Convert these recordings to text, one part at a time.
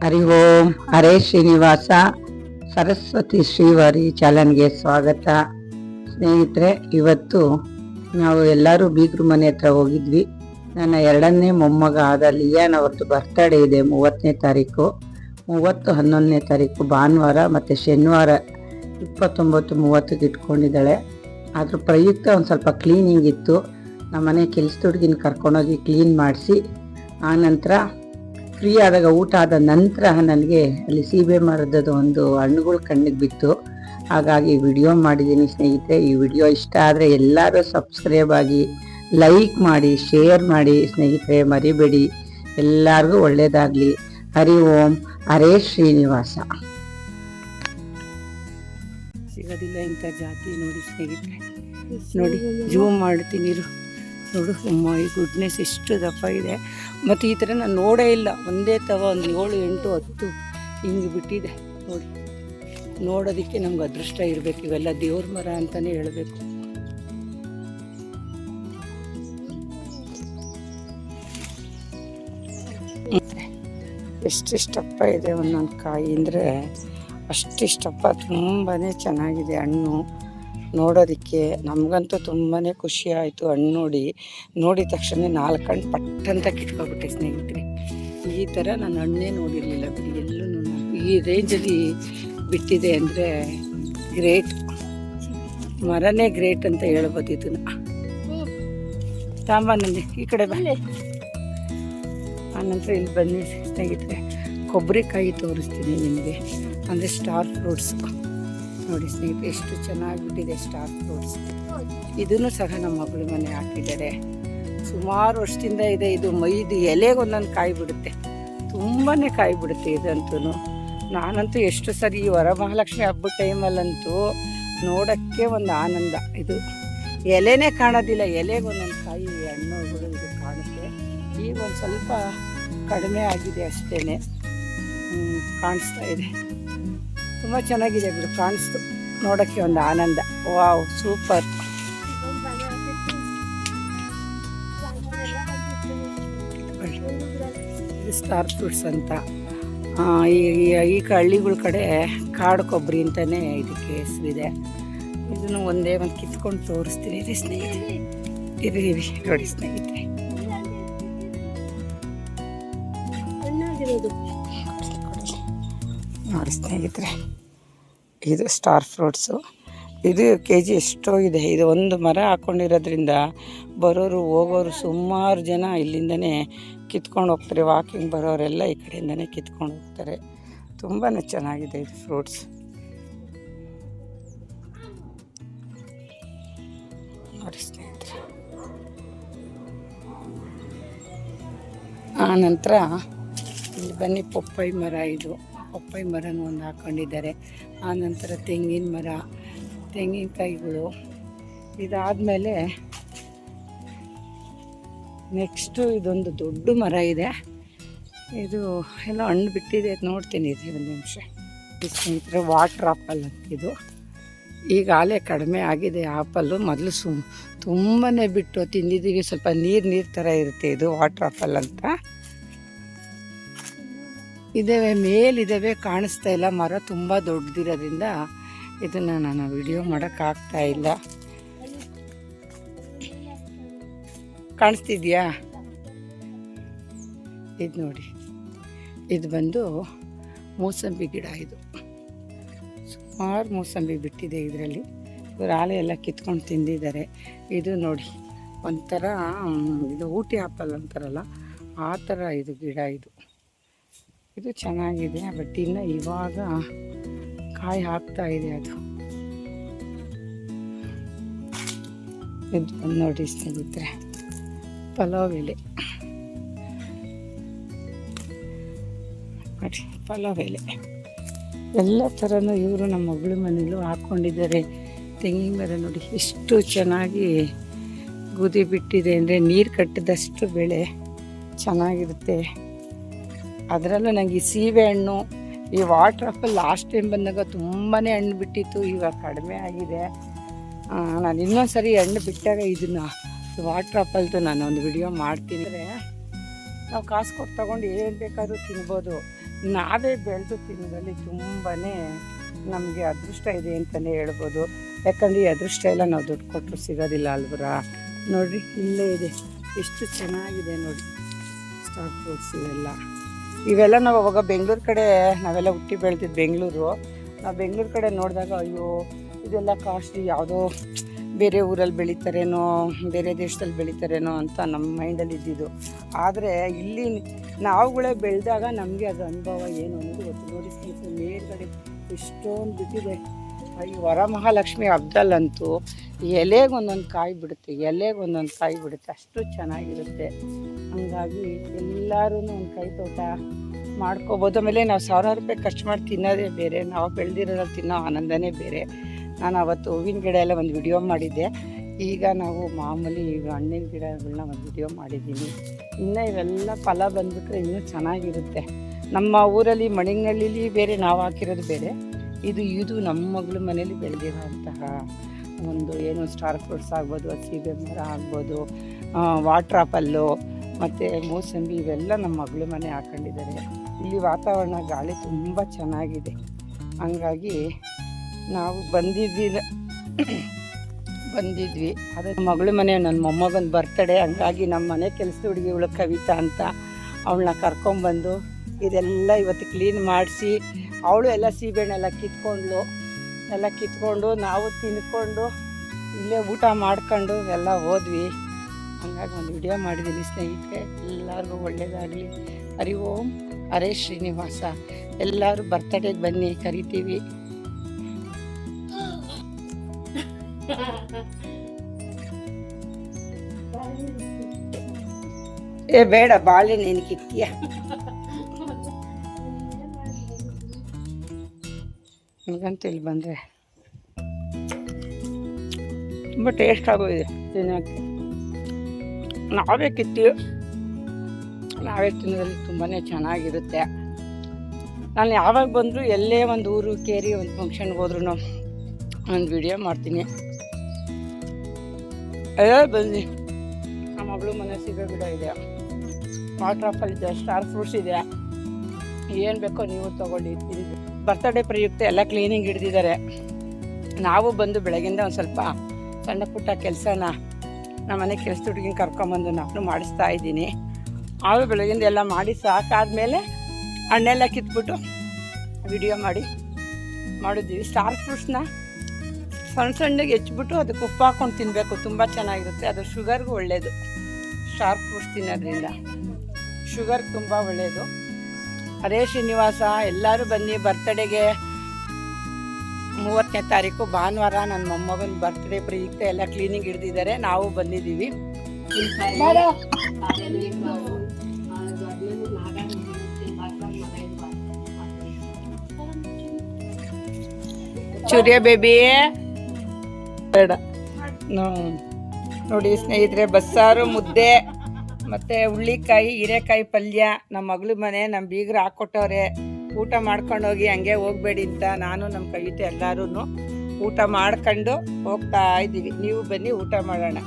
ಹರಿ ಓಂ. ಹರೇ ಶ್ರೀನಿವಾಸ. ಸರಸ್ವತಿ ಶ್ರೀವಾರಿ ಚಾನಲ್ಗೆ ಸ್ವಾಗತ. ಸ್ನೇಹಿತರೆ, ಇವತ್ತು ನಾವು ಎಲ್ಲರೂ ಬೀಗ್ರ ಮನೆ ಹತ್ರ ಹೋಗಿದ್ವಿ. ನನ್ನ ಎರಡನೇ ಮೊಮ್ಮಗ ಆದ ಲಿಯಾನ್ ಅವ್ರದ್ದು ಬರ್ತಡೇ ಇದೆ 30ನೇ ತಾರೀಕು. 30-11ನೇ ತಾರೀಕು ಭಾನುವಾರ ಮತ್ತು ಶನಿವಾರ 29-30ಕ್ಕೆ ಇಟ್ಕೊಂಡಿದ್ದಾಳೆ. ಅದ್ರ ಪ್ರಯುಕ್ತ ಒಂದು ಸ್ವಲ್ಪ ಕ್ಲೀನಿಂಗ್ ಇತ್ತು. ನಮ್ಮನೆ ಕೆಲಸ ಹುಡುಗಿನ ಕರ್ಕೊಂಡೋಗಿ ಕ್ಲೀನ್ ಮಾಡಿಸಿ ಆನಂತರ ಫ್ರೀ ಆದಾಗ ಊಟ ಆದ ನಂತರ ನನಗೆ ಅಲ್ಲಿ ಸೀಬೆ ಮರದ್ದು ಒಂದು ಹಣ್ಣುಗಳು ಕಣ್ಣಿಗೆ ಬಿತ್ತು. ಹಾಗಾಗಿ ವಿಡಿಯೋ ಮಾಡಿದ್ದೀನಿ ಸ್ನೇಹಿತರೆ. ಈ ವಿಡಿಯೋ ಇಷ್ಟ ಆದರೆ ಎಲ್ಲರೂ ಸಬ್ಸ್ಕ್ರೈಬ್ ಆಗಿ, ಲೈಕ್ ಮಾಡಿ, ಶೇರ್ ಮಾಡಿ ಸ್ನೇಹಿತರೆ, ಮರಿಬೇಡಿ. ಎಲ್ಲರಿಗೂ ಒಳ್ಳೆಯದಾಗಲಿ. ಹರಿ ಓಂ. ಹರೇ ಶ್ರೀನಿವಾಸ. ಸಿಗೋದಿಲ್ಲ ಇಂಥ ಜಾತಿ ನೋಡಿ ಸ್ನೇಹಿತರೆ. ನೋಡಿ ಜೂಮ್ ಮಾಡ್ತೀನಿ ನೋಡು. ಮೈ ಗುಡ್ನೆಸ್ ಎಷ್ಟು ದಪ್ಪ ಇದೆ. ಮತ್ತು ಈ ಥರ ನಾನು ನೋಡೇ ಇಲ್ಲ. ಒಂದೇ ತವ ಒಂದು 7, 8, 10 ಹಿಂಗೆ ಬಿಟ್ಟಿದೆ ನೋಡಿ. ನೋಡೋದಕ್ಕೆ ನಮ್ಗೆ ಅದೃಷ್ಟ ಇರಬೇಕು. ಇವೆಲ್ಲ ದೇವ್ರ ಮರ ಅಂತಲೇ ಹೇಳಬೇಕು. ಎಷ್ಟಿಷ್ಟಪ್ಪ ಇದೆ ಒಂದೊಂದು ಕಾಯಿ ಅಂದರೆ ಅಷ್ಟಿಷ್ಟಪ್ಪ. ತುಂಬಾ ಚೆನ್ನಾಗಿದೆ ಹಣ್ಣು ನೋಡೋದಕ್ಕೆ. ನಮಗಂತೂ ತುಂಬಾ ಖುಷಿ ಆಯಿತು ಹಣ್ಣು ನೋಡಿದ ತಕ್ಷಣ 4 ಕಣ್ಣು ಪಟ್ಟಂತ ಕಿತ್ಕೊಬಿಟ್ಟೆ ಸ್ನೇಹಿತರೆ. ಈ ಥರ ನಾನು ಹಣ್ಣೇ ನೋಡಿರಲಿಲ್ಲ ಬಿಡಿ. ಎಲ್ಲೂ ಈ ರೇಂಜಲ್ಲಿ ಬಿಟ್ಟಿದೆ ಅಂದರೆ ಗ್ರೇಟ್. ಮರನೇ ಗ್ರೇಟ್ ಅಂತ ಹೇಳ್ಬೋದು ಇದನ್ನು. ಸಾಂಬಾನಲ್ಲಿ ಈ ಕಡೆ ಬನ್ನಿ. ಆನಂತರ ಇಲ್ಲಿ ಬನ್ನಿ ಸ್ನೇಹಿತರೆ, ಕೊಬ್ಬರಿಕಾಯಿ ತೋರಿಸ್ತೀನಿ ನಿಮಗೆ. ಅಂದರೆ ಸ್ಟಾರ್ ಫ್ರೂಟ್ಸ್ ನೋಡಿ ಸ್ನೇಹಿತರೆ, ಎಷ್ಟು ಚೆನ್ನಾಗಿಬಿಟ್ಟಿದೆ ಸ್ಟಾರ್ ಫ್ರೂಟ್ಸ್. ಇದನ್ನು ಸಹ ನಮ್ಮ ಮಗಳು ಮನೆ ಹಾಕಿದ್ದಾರೆ. ಸುಮಾರು ವರ್ಷದಿಂದ ಇದೆ. ಇದು ಎಲೆಗೆ ಒಂದೊಂದು ಕಾಯಿ ಬಿಡುತ್ತೆ. ತುಂಬಾ ಕಾಯಿ ಬಿಡುತ್ತೆ ಇದಂತೂ. ನಾನಂತೂ ಎಷ್ಟು ಸರಿ ಈ ವರಮಹಾಲಕ್ಷ್ಮಿ ಹಬ್ಬದ ಟೈಮಲ್ಲಂತೂ ನೋಡೋಕ್ಕೆ ಒಂದು ಆನಂದ. ಇದು ಎಲೆನೇ ಕಾಣೋದಿಲ್ಲ, ಎಲೆಗೆ ಒಂದೊಂದು ಕಾಯಿ ಹಣ್ಣುಗಳು ಇದು ಕಾಣುತ್ತೆ. ಈಗ ಒಂದು ಸ್ವಲ್ಪ ಕಡಿಮೆ ಆಗಿದೆ ಅಷ್ಟೇ. ಕಾಣಿಸ್ತಾ ಇದೆ. ತುಂಬ ಚೆನ್ನಾಗಿದೆ ಬಿಡು, ಕಾಣಿಸ್ತು. ನೋಡೋಕ್ಕೆ ಒಂದು ಆನಂದ. Wow, super. ಸ್ಟಾರ್ ಫ್ರೂಟ್ಸ್ ಅಂತ. ಈ ಹಳ್ಳಿಗಳ ಕಡೆ ಕಾಡು ಕೊಬ್ಬರಿ ಅಂತಲೇ ಇದಕ್ಕೆ ಹೆಸರಿದೆ. ಇದನ್ನು ಒಂದೇ ಒಂದು ಕಿತ್ಕೊಂಡು ತೋರಿಸ್ತೀನಿ ರೀ ಸ್ನೇಹಿತರೆ. ಇರಿ ನೋಡಿ ಸ್ನೇಹಿತರೆ, ನೋಡಿ ಸ್ನೇಹಿತರೆ, ಇದು ಸ್ಟಾರ್ ಫ್ರೂಟ್ಸು. ಇದು KG ಎಷ್ಟೋ ಇದೆ. ಇದು ಒಂದು ಮರ ಹಾಕ್ಕೊಂಡಿರೋದ್ರಿಂದ ಬರೋರು ಹೋಗೋರು ಸುಮಾರು ಜನ ಇಲ್ಲಿಂದನೇ ಕಿತ್ಕೊಂಡು ಹೋಗ್ತಾರೆ. ವಾಕಿಂಗ್ ಬರೋರೆಲ್ಲ ಈ ಕಡೆಯಿಂದನೇ ಕಿತ್ಕೊಂಡು ಹೋಗ್ತಾರೆ. ತುಂಬಾ ಚೆನ್ನಾಗಿದೆ ಇದು ಫ್ರೂಟ್ಸ್. ನೋಡಿ ಸ್ನೇಹಿತರೆ, ಆನಂತರ ಇಲ್ಲಿ ಬನ್ನಿ ಪಪ್ಪಾಯಿ ಮರ. ಇದು ಪಪ್ಪಾಯಿ ಮರನೂ ಒಂದು ಹಾಕ್ಕೊಂಡಿದ್ದಾರೆ. ಆನಂತರ ತೆಂಗಿನ ಮರ, ತೆಂಗಿನಕಾಯಿಗಳು. ಇದಾದಮೇಲೆ ನೆಕ್ಸ್ಟು ಇದೊಂದು ದೊಡ್ಡ ಮರ ಇದೆ. ಇದು ಎಲ್ಲ ಹಣ್ಣು ಬಿಟ್ಟಿದೆ, ನೋಡ್ತೀನಿ ಇದು ಒಂದು ನಿಮಿಷ. ಸ್ನೇಹಿತರೆ, ವಾಟ್ರ್ ಆಪಲ್ ಅಂತ ಇದು. ಈಗಾಗಲೇ ಕಡಿಮೆ ಆಗಿದೆ ಆಪಲ್ಲು. ಮೊದಲು ತುಂಬಾ ಬಿಟ್ಟು ತಿಂದಿದ್ದೀವಿ. ಸ್ವಲ್ಪ ನೀರು ಥರ ಇರುತ್ತೆ. ಇದು ವಾಟ್ರ್ ಆಪಲ್ ಅಂತ ಇದ್ದಾವೆ, ಮೇಲಿದ್ದಾವೆ, ಕಾಣಿಸ್ತಾ ಇಲ್ಲ. ಮರ ತುಂಬ ದೊಡ್ಡದಿರೋದ್ರಿಂದ ಇದನ್ನು ನಾನು ವಿಡಿಯೋ ಮಾಡೋಕ್ಕಾಗ್ತಾ ಇಲ್ಲ. ಕಾಣಿಸ್ತಿದ್ಯಾ? ಇದು ನೋಡಿ, ಇದು ಬಂದು ಮೂಸಂಬಿ ಗಿಡ. ಇದು ಸುಮಾರು ಮೂಸಂಬಿ ಬಿಟ್ಟಿದೆ ಇದರಲ್ಲಿ. ಇವರು ಆಲೆ ಎಲ್ಲ ಕಿತ್ಕೊಂಡು ತಿಂದಿದ್ದಾರೆ. ಇದು ನೋಡಿ, ಒಂಥರ ಇದು ಊಟಿ ಆಪಲ್ ಅಂತಾರಲ್ಲ ಆ ಥರ ಇದು ಗಿಡ. ಇದು ಚೆನ್ನಾಗಿದೆ. ಬಟ್ ಇನ್ನು ಇವಾಗ ಕಾಯಿ ಹಾಕ್ತಾ ಇದೆ ಅದು. ಇದು ಬಂದು ನೋಡಿ ಸ್ನೇಹಿತರೆ, ಪಲಾವ್ ಎಲೆ. ನೋಡಿ ಪಲಾವ್ ಎಲೆ ಎಲ್ಲ ಥರನೂ ಇವರು ನಮ್ಮ ಮಗಳ ಮನೇಲೂ ಹಾಕ್ಕೊಂಡಿದ್ದಾರೆ. ತೆಂಗಿನ ಮರ ನೋಡಿ ಎಷ್ಟು ಚೆನ್ನಾಗಿ ಗುದಿ ಬಿಟ್ಟಿದೆ. ಅಂದರೆ ನೀರು ಕಟ್ಟಿದಷ್ಟು ಬೆಳೆ ಚೆನ್ನಾಗಿರುತ್ತೆ. ಅದರಲ್ಲೂ ನನಗೆ ಈ ಸೀಬೆ ಹಣ್ಣು, ಈ ವಾಟ್ರ್ ಆಪಲ್ ಲಾಸ್ಟ್ ಟೈಮ್ ಬಂದಾಗ ತುಂಬಾ ಹಣ್ಣು ಬಿಟ್ಟಿತ್ತು. ಇವಾಗ ಕಡಿಮೆ ಆಗಿದೆ. ನಾನು ಇನ್ನೊಂದು ಸರಿ ಹಣ್ಣು ಬಿಟ್ಟಾಗ ಇದನ್ನು ವಾಟ್ರ್ ಆಪಲ್ದು ನಾನು ಒಂದು ವಿಡಿಯೋ ಮಾಡ್ತೀನಿ. ನಾವು ಕಾಸು ಕೊಟ್ಟು ತೊಗೊಂಡು ಏನು ಬೇಕಾದರೂ ತಿನ್ಬೋದು. ನಾವೇ ಬೆಳೆದು ತಿನ್ನೋದ್ರಲ್ಲಿ ತುಂಬಾ ನಮಗೆ ಅದೃಷ್ಟ ಇದೆ ಅಂತಲೇ ಹೇಳ್ಬೋದು. ಯಾಕಂದರೆ ಈ ಅದೃಷ್ಟ ಎಲ್ಲ ನಾವು ದುಡ್ಡು ಕೊಟ್ಟರು ಸಿಗೋದಿಲ್ಲ ಅಲ್ವರ. ನೋಡಿರಿ ಇಲ್ಲೇ ಇದೆ, ಎಷ್ಟು ಚೆನ್ನಾಗಿದೆ ನೋಡಿ ಸ್ಟಾರ್ ಫ್ರೂಟ್ಸ್ ಇವೆಲ್ಲ ನಾವು ಅವಾಗ ಬೆಂಗಳೂರು ಕಡೆ ನಾವೆಲ್ಲ ಹುಟ್ಟಿ ಬೆಳೆದಿದ್ದು ಬೆಂಗಳೂರು. ನಾವು ಬೆಂಗಳೂರು ಕಡೆ ನೋಡಿದಾಗ ಅಯ್ಯೋ ಇದೆಲ್ಲ ಕಾಸ್ಟ್ಲಿ, ಯಾವುದೋ ಬೇರೆ ಊರಲ್ಲಿ ಬೆಳೀತಾರೇನೋ, ಬೇರೆ ದೇಶದಲ್ಲಿ ಬೆಳೀತಾರೇನೋ ಅಂತ ನಮ್ಮ ಮೈಂಡಲ್ಲಿ ಇದ್ದಿದ್ದು. ಆದರೆ ಇಲ್ಲಿ ನಾವುಗಳೇ ಬೆಳೆದಾಗ ನಮಗೆ ಅದು ಅನುಭವ ಏನು ಅನ್ನೋದು ಗೊತ್ತು. ನೋಡಿ ಸ್ನೇಹಿತರೆ, ಮೇಲ್ಗಡೆ ಎಷ್ಟೊಂದು ಬಿಟ್ಟಿದೆ. ಈ ವರಮಹಾಲಕ್ಷ್ಮಿ ಹಬ್ಬದಲ್ಲಂತೂ ಎಲೆಗೊಂದೊಂದು ಕಾಯಿ ಬಿಡುತ್ತೆ, ಅಷ್ಟು ಚೆನ್ನಾಗಿರುತ್ತೆ. ಹಾಗಾಗಿ ಎಲ್ಲರೂ ಒಂದು ಕೈ ತೋಟ ಮಾಡ್ಕೋಬೋದು. ಆಮೇಲೆ ನಾವು ಸಾವಿರಾರು ರೂಪಾಯಿ ಖರ್ಚು ಮಾಡಿ ತಿನ್ನೋದೇ ಬೇರೆ, ನಾವು ಬೆಳೆದಿರೋದ್ರಲ್ಲಿ ತಿನ್ನೋ ಆನಂದನೇ ಬೇರೆ. ನಾನು ಅವತ್ತು ಹೂವಿನ ಗಿಡ ಎಲ್ಲ ಒಂದು ವಿಡಿಯೋ ಮಾಡಿದ್ದೆ. ಈಗ ನಾವು ಮಾಮೂಲಿ ಹಣ್ಣಿನ ಗಿಡಗಳನ್ನ ಒಂದು ವಿಡಿಯೋ ಮಾಡಿದ್ದೀನಿ. ಇನ್ನು ಇವೆಲ್ಲ ಫಲ ಬಂದುಬಿಟ್ರೆ ಇನ್ನೂ ಚೆನ್ನಾಗಿರುತ್ತೆ. ನಮ್ಮ ಊರಲ್ಲಿ ಮಣಿಂಗನಳ್ಳಿಲಿ ಬೇರೆ ನಾವು ಹಾಕಿರೋದು ಬೇರೆ, ಇದು ನಮ್ಮ ಮಗಳು ಮನೇಲಿ ಬೆಳೆದಿರೋಂತಹ ಒಂದು ಏನು ಸ್ಟಾರ್ ಫ್ರೂಟ್ಸ್ ಆಗ್ಬೋದು, ಸೀಬೆ ಮರ ಆಗ್ಬೋದು, ವಾಟ್ರ್ ಆಪಲ್ಲು ಮತ್ತು ಮೂಸಂಬಿ, ಇವೆಲ್ಲ ನಮ್ಮ ಮಗಳು ಮನೆ ಹಾಕೊಂಡಿದ್ದಾರೆ. ಇಲ್ಲಿ ವಾತಾವರಣ ಗಾಳಿ ತುಂಬ ಚೆನ್ನಾಗಿದೆ. ಹಂಗಾಗಿ ನಾವು ಬಂದಿದ್ವಿ. ಅದೇ ಮಗಳು ಮನೆ ನನ್ನ ಮೊಮ್ಮಗನ ಬರ್ತಡೇ. ಹಂಗಾಗಿ ನಮ್ಮ ಮನೆ ಕೆಲಸ ಹುಡುಗಿ ಇವಳು ಕವಿತಾ ಅಂತ, ಅವಳನ್ನ ಕರ್ಕೊಂಬಂದು ಇದೆಲ್ಲ ಇವತ್ತು ಕ್ಲೀನ್ ಮಾಡಿಸಿ, ಅವಳು ಎಲ್ಲ ಸೀಬೆಹಣ್ಣೆಲ್ಲ ಕಿತ್ಕೊಂಡು ನಾವು ತಿನ್ಕೊಂಡು ಇಲ್ಲೇ ಊಟ ಮಾಡ್ಕೊಂಡು ಎಲ್ಲ ಹೋದ್ವಿ. ಹಂಗಾಗಿ ಒಂದು ವಿಡಿಯೋ ಮಾಡಿದ್ದೀನಿ ಸ್ನೇಹಿತರೆ. ಎಲ್ಲರಿಗೂ ಒಳ್ಳೆಯದಾಗಲಿ. ಹರಿ ಓಂ ಹರೇ ಶ್ರೀನಿವಾಸ. ಎಲ್ಲರೂ ಬರ್ತಡೇಗೆ ಬನ್ನಿ, ಕರಿತೀವಿ. ಬೇಡ, ಬಾಳೆ ನೀನು ಕಿತ್ತೀಯ. ಈಗಂತ ಇಲ್ಲಿ ಬಂದರೆ ತುಂಬ ಟೇಸ್ಟ್ ಆಗೋಗಿದೆ ತಿನ್ನೋಕ್ಕೆ. ನಾವೇ ಕಿತ್ತೀವಿ, ನಾವೇ ತಿನ್ನೋದ್ರಲ್ಲಿ ತುಂಬಾ ಚೆನ್ನಾಗಿರುತ್ತೆ. ನಾನು ಯಾವಾಗ ಬಂದರೂ ಎಲ್ಲೇ ಒಂದು ಊರು ಕೇರಿ ಒಂದು ಫಂಕ್ಷನ್ಗೆ ಹೋದ್ರೂ ಒಂದು ವಿಡಿಯೋ ಮಾಡ್ತೀನಿ. ಎಲ್ಲ ಬನ್ನಿ. ನಮ್ಮ ಮಗಳು ಮನೆ ಸೀಬೆ ಗಿಡ ಇದೆ, ವಾಟರ್ ಆಪಲ್ ಇದೆ, ಸ್ಟಾರ್ ಫ್ರೂಟ್ಸ್ ಇದೆ. ಏನು ಬೇಕೋ ನೀವು ತೊಗೊಳ್ಳಿ. ಬರ್ತಡೇ ಪ್ರಯುಕ್ತ ಎಲ್ಲ ಕ್ಲೀನಿಂಗ್ ಹಿಡ್ದಿದ್ದಾರೆ. ನಾವು ಬಂದು ಬೆಳಗಿಂದ ಒಂದು ಸ್ವಲ್ಪ ಸಣ್ಣ ಪುಟ್ಟ ಕೆಲಸನ ನಮ್ಮ ಮನೆ ಕೆಲಸ ಹುಡುಗಿನ ಕರ್ಕೊಂಬಂದು ನಾನು ಮಾಡಿಸ್ತಾ ಇದ್ದೀನಿ. ನಾವು ಬೆಳಗಿಂದ ಎಲ್ಲ ಮಾಡಿ ಸಾಕಾದ್ಮೇಲೆ ಹಣ್ಣೆಲ್ಲ ಕಿತ್ಬಿಟ್ಟು ವಿಡಿಯೋ ಮಾಡಿದ್ವಿ. ಸ್ಟಾರ್ ಫ್ರೂಟ್ಸ್ನ ಸಣ್ಣಗೆ ಹೆಚ್ಚಿಬಿಟ್ಟು ಅದಕ್ಕೆ ಉಪ್ಪು ಹಾಕ್ಕೊಂಡು ತಿನ್ನಬೇಕು, ತುಂಬ ಚೆನ್ನಾಗಿರುತ್ತೆ. ಅದು ಶುಗರ್ಗೂ ಒಳ್ಳೆಯದು. ಸ್ಟಾರ್ ಫ್ರೂಟ್ಸ್ ತಿನ್ನೋದ್ರಿಂದ ಶುಗರ್ ತುಂಬ ಒಳ್ಳೆಯದು. ಹರೇ ಶ್ರೀನಿವಾಸ. ಎಲ್ಲರೂ ಬನ್ನಿ ಬರ್ತಡೇಗೆ. 30ನೇ ತಾರೀಕು ಭಾನುವಾರ ನನ್ನ ಮೊಮ್ಮಗನ ಬರ್ತ್ಡೇ ಪ್ರಯುಕ್ತ ಎಲ್ಲ ಕ್ಲೀನಿಂಗ್ ಹಿಡ್ದಿದ್ದಾರೆ. ನಾವು ಬಂದಿದ್ದೀವಿ. ಚೂರಿಯ ಬೇಬಿ ಬೇಡ. ನೋಡಿ ಸ್ನೇಹಿತರೆ, ಬಸ್ಸಾರು, ಮುದ್ದೆ ಮತ್ತು ಹುಳ್ಳಿಕಾಯಿ, ಹೀರೆಕಾಯಿ ಪಲ್ಯ. ನಮ್ಮ ಮಗಳ ಮನೆ ನಮ್ಮ ಬೀಗರು ಹಾಕ್ಕೊಟ್ಟವ್ರೆ. ಊಟ ಮಾಡ್ಕೊಂಡೋಗಿ ಹಂಗೆ ಹೋಗಬೇಡಿ ಅಂತ ನಾನು ನಮ್ಮ ಕವಿತೆ ಎಲ್ಲರೂ ಊಟ ಮಾಡ್ಕೊಂಡು ಹೋಗ್ತಾ ಇದ್ದೀವಿ. ನೀವು ಬನ್ನಿ ಊಟ ಮಾಡೋಣ.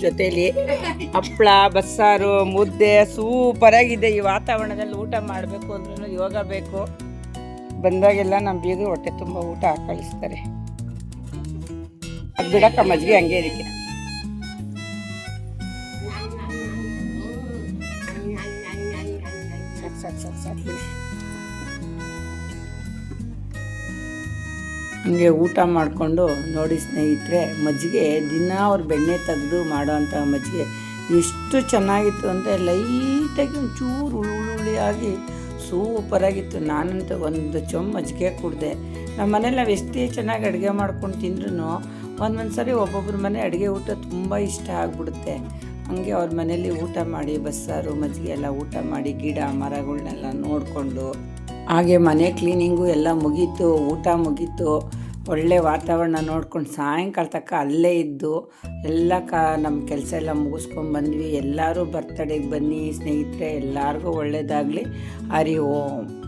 ಜೊತೆಲಿ ಹಪ್ಪಳ, ಬಸ್ಸಾರು, ಮುದ್ದೆ ಸೂಪರ್ ಆಗಿದೆ. ಈ ವಾತಾವರಣದಲ್ಲಿ ಊಟ ಮಾಡಬೇಕು ಅಂದ್ರೂ ಯೋಗ ಬೇಕು. ಬಂದಾಗೆಲ್ಲ ನಮ್ಮ ಬೀಗರು ಹೊಟ್ಟೆ ತುಂಬ ಊಟ ಕಳಿಸ್ತಾರೆ. ಅದು ಬಿಡಕ್ಕ ಮಜ್ಜಿಗೆ ಹಂಗೆ ಇದಕ್ಕೆ. ಹಂಗೆ ಊಟ ಮಾಡಿಕೊಂಡು ನೋಡಿ ಸ್ನೇಹಿತರೆ, ಮಜ್ಜಿಗೆ ದಿನ ಅವ್ರು ಬೆಣ್ಣೆ ತೆಗೆದು ಮಾಡೋವಂಥ ಮಜ್ಜಿಗೆ ಎಷ್ಟು ಚೆನ್ನಾಗಿತ್ತು ಅಂದರೆ ಲೈಟಾಗಿ ಒಂಚೂರು ಹುಳಿಯಾಗಿ ಸೂಪರಾಗಿತ್ತು. ನಾನಂತೂ ಒಂದು ಚೊಂಬು ಮಜ್ಜಿಗೆ ಕುಡಿದೆ. ನಮ್ಮ ಮನೇಲಿ ನಾವು ಎಷ್ಟೇ ಚೆನ್ನಾಗಿ ಅಡುಗೆ ಮಾಡ್ಕೊಂಡು ತಿಂದ್ರೂ ಒಂದೊಂದು ಸರಿ ಒಬ್ಬೊಬ್ಬರ ಮನೆ ಅಡುಗೆ ಊಟ ತುಂಬ ಇಷ್ಟ ಆಗಿಬಿಡುತ್ತೆ. ಹಂಗೆ ಅವ್ರ ಮನೇಲಿ ಊಟ ಮಾಡಿ ಬಸ್ಸಾರು ಮಜ್ಜಿಗೆ ಎಲ್ಲ ಊಟ ಮಾಡಿ ಗಿಡ ಮರಗಳನ್ನೆಲ್ಲ ನೋಡಿಕೊಂಡು ಹಾಗೆ ಮನೆ ಕ್ಲೀನಿಂಗು ಎಲ್ಲ ಮುಗೀತು, ಊಟ ಮುಗೀತು. ಒಳ್ಳೆ ವಾತಾವರಣ ನೋಡ್ಕೊಂಡು ಸಾಯಂಕಾಲ ತನಕ ಅಲ್ಲೇ ಇದ್ದು ಎಲ್ಲ ನಮ್ಮ ಕೆಲಸ ಎಲ್ಲ ಮುಗಿಸ್ಕೊಂಡು ಬಂದ್ವಿ. ಎಲ್ಲರೂ ಬರ್ತಡೇಗೆ ಬನ್ನಿ ಸ್ನೇಹಿತರೆ, ಎಲ್ಲರಿಗೂ ಒಳ್ಳೆಯದಾಗಲಿ. ಹರಿ ಓಂ.